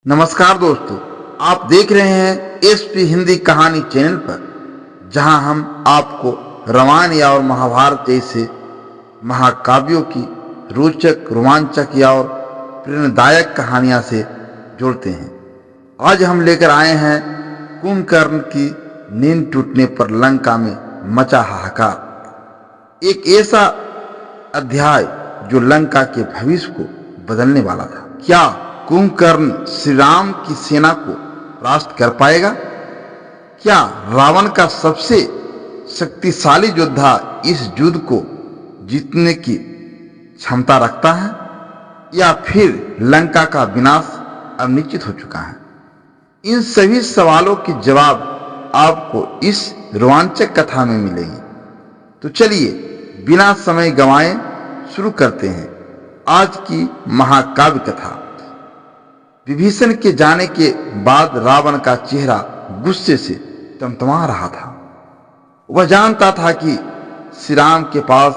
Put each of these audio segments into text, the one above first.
नमस्कार दोस्तों, आप देख रहे हैं एसपी हिंदी कहानी चैनल पर, जहां हम आपको रामायण और महाभारत जैसे महाकाव्यों की रोचक, रोमांचक और प्रेरणादायक कहानियां से जोड़ते हैं। आज हम लेकर आए हैं कुंभकर्ण की नींद टूटने पर लंका में मचा हाहाकार। एक ऐसा अध्याय जो लंका के भविष्य को बदलने वाला था। क्या कुंभकर्ण श्री राम की सेना को परास्त कर पाएगा? क्या रावण का सबसे शक्तिशाली योद्धा इस युद्ध को जीतने की क्षमता रखता है, या फिर लंका का विनाश अब निश्चित हो चुका है? इन सभी सवालों के जवाब आपको इस रोमांचक कथा में मिलेंगे। तो चलिए बिना समय गंवाए शुरू करते हैं आज की महाकाव्य कथा। विभीषण के जाने के बाद रावण का चेहरा गुस्से से तमतमा रहा था। वह जानता था कि श्री राम के पास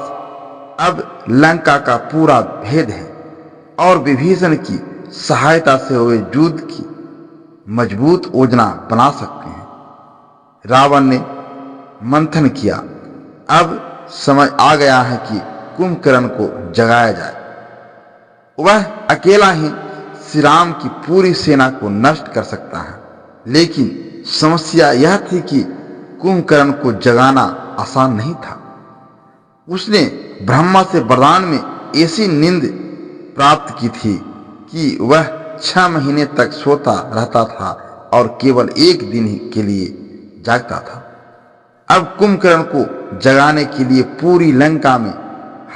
अब लंका का पूरा भेद है और विभीषण की सहायता से वे युद्ध की मजबूत योजना बना सकते हैं। रावण ने मंथन किया। अब समय आ गया है कि कुंभकर्ण को जगाया जाए। वह अकेला ही श्री राम की पूरी सेना को नष्ट कर सकता है। लेकिन समस्या यह थी कि कुंभकर्ण को जगाना आसान नहीं था। उसने ब्रह्मा से वरदान में ऐसी नींद प्राप्त की थी कि वह 6 महीने तक सोता रहता था और केवल एक दिन के लिए जागता था। अब कुंभकर्ण को जगाने के लिए पूरी लंका में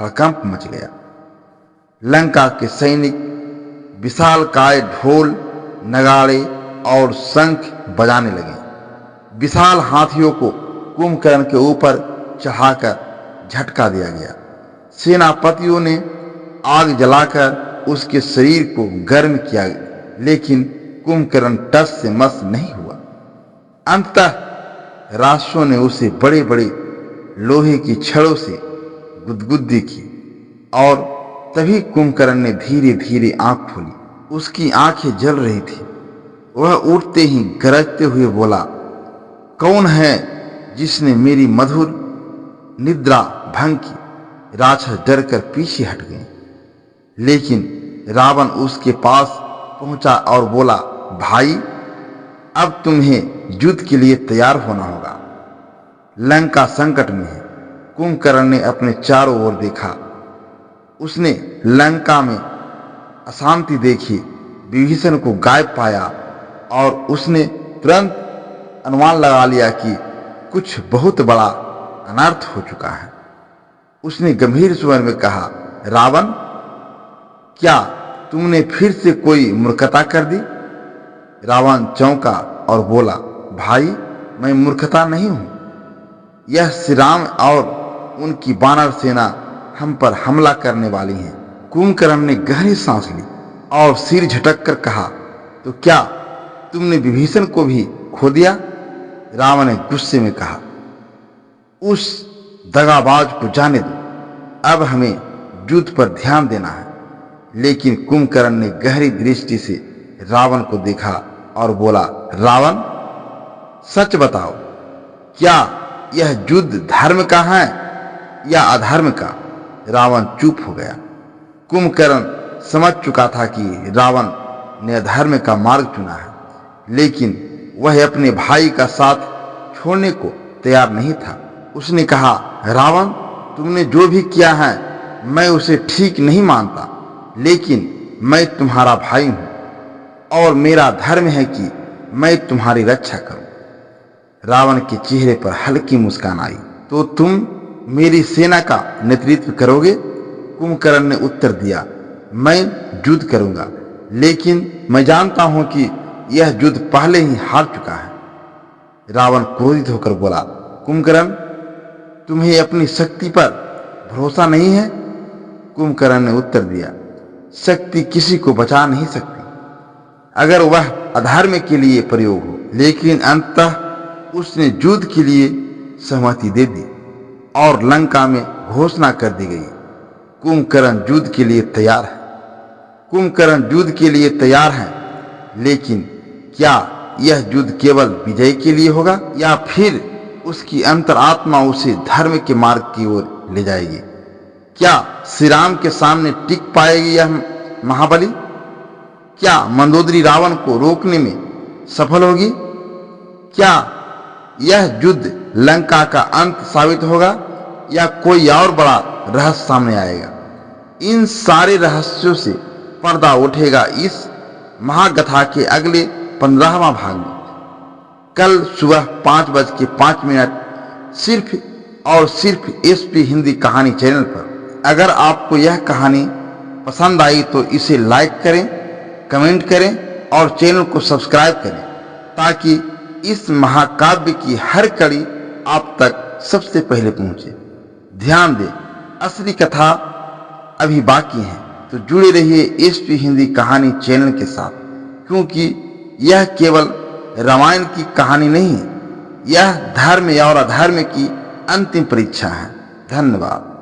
हड़कंप मच गया। लंका के सैनिक विशालकाय ढोल, नगाड़े और शंख बजाने लगे। विशाल हाथियों को कुंभकर्ण के ऊपर चढ़ाकर झटका दिया गया। सेनापतियों ने आग जलाकर उसके शरीर को गर्म किया, लेकिन कुंभकर्ण टस से मस नहीं हुआ। अंततः राक्षसों ने उसे बड़े बड़े लोहे की छड़ों से गुदगुदी की और तभी कुंभकर्ण ने धीरे धीरे आंख खोली। उसकी आंखें जल रही थी। वह उठते ही गरजते हुए बोला, कौन है जिसने मेरी मधुर निद्रा भंग की? राक्षस डरकर पीछे हट गए। लेकिन रावण उसके पास पहुंचा और बोला, भाई, अब तुम्हें युद्ध के लिए तैयार होना होगा। लंका संकट में है। कुंभकर्ण ने अपने चारों ओर देखा। उसने लंका में अशांति देखी, विभीषण को गायब पाया और उसने तुरंत अनुमान लगा लिया कि कुछ बहुत बड़ा अनर्थ हो चुका है। उसने गंभीर स्वर में कहा, रावण, क्या तुमने फिर से कोई मूर्खता कर दी? रावण चौंका और बोला, भाई, मैं मूर्खता नहीं हूं। यह श्री राम और उनकी वानर सेना हम पर हमला करने वाली है। कुंभकर्ण ने गहरी सांस ली और सिर झटक कर कहा, तो क्या तुमने विभीषण को भी खो दिया? रावण ने गुस्से में कहा, उस दगाबाज को जाने दो। अब हमें युद्ध पर ध्यान देना है। लेकिन कुंभकर्ण ने गहरी दृष्टि से रावण को देखा और बोला, रावण, सच बताओ, क्या यह युद्ध धर्म का है या अधर्म का? रावण चुप हो गया। कुंभकर्ण समझ चुका था कि रावण ने अधर्म का मार्ग चुना है, लेकिन वह अपने भाई का साथ छोड़ने को तैयार नहीं था। उसने कहा, रावण, तुमने जो भी किया है मैं उसे ठीक नहीं मानता, लेकिन मैं तुम्हारा भाई हूं और मेरा धर्म है कि मैं तुम्हारी रक्षा करूं। रावण के चेहरे पर हल्की मुस्कान आई। तो तुम मेरी सेना का नेतृत्व करोगे? कुंभकर्ण ने उत्तर दिया, मैं युद्ध करूंगा, लेकिन मैं जानता हूं कि यह युद्ध पहले ही हार चुका है। रावण क्रोधित होकर बोला, कुंभकर्ण, तुम्हें अपनी शक्ति पर भरोसा नहीं है? कुंभकर्ण ने उत्तर दिया, शक्ति किसी को बचा नहीं सकती अगर वह अधर्म के लिए प्रयोग हो। लेकिन अंततः उसने युद्ध के लिए सहमति दे दी और लंका में घोषणा कर दी गई, कुंभकर्ण युद्ध के लिए तैयार है। कुंभकर्ण युद्ध के लिए तैयार है। लेकिन क्या यह युद्ध केवल विजय के लिए होगा या फिर उसकी अंतरात्मा उसे धर्म के मार्ग की ओर ले जाएगी? क्या श्री राम के सामने टिक पाएगी यह महाबली? क्या मंदोदरी रावण को रोकने में सफल होगी? क्या यह युद्ध लंका का अंत साबित होगा या कोई और बड़ा रहस्य सामने आएगा? इन सारे रहस्यों से पर्दा उठेगा इस महाकथा के अगले 15वां भाग में। कल सुबह 5:05 सिर्फ और सिर्फ SP हिंदी कहानी चैनल पर। अगर आपको यह कहानी पसंद आई तो इसे लाइक करें, कमेंट करें और चैनल को सब्सक्राइब करें ताकि इस महाकाव्य की हर कड़ी आप तक सबसे पहले पहुंचे। ध्यान दें, असली कथा अभी बाकी है, तो जुड़े रहिए SP हिंदी कहानी चैनल के साथ, क्योंकि यह केवल रामायण की कहानी नहीं है, यह धर्म और अधर्म की अंतिम परीक्षा है। धन्यवाद।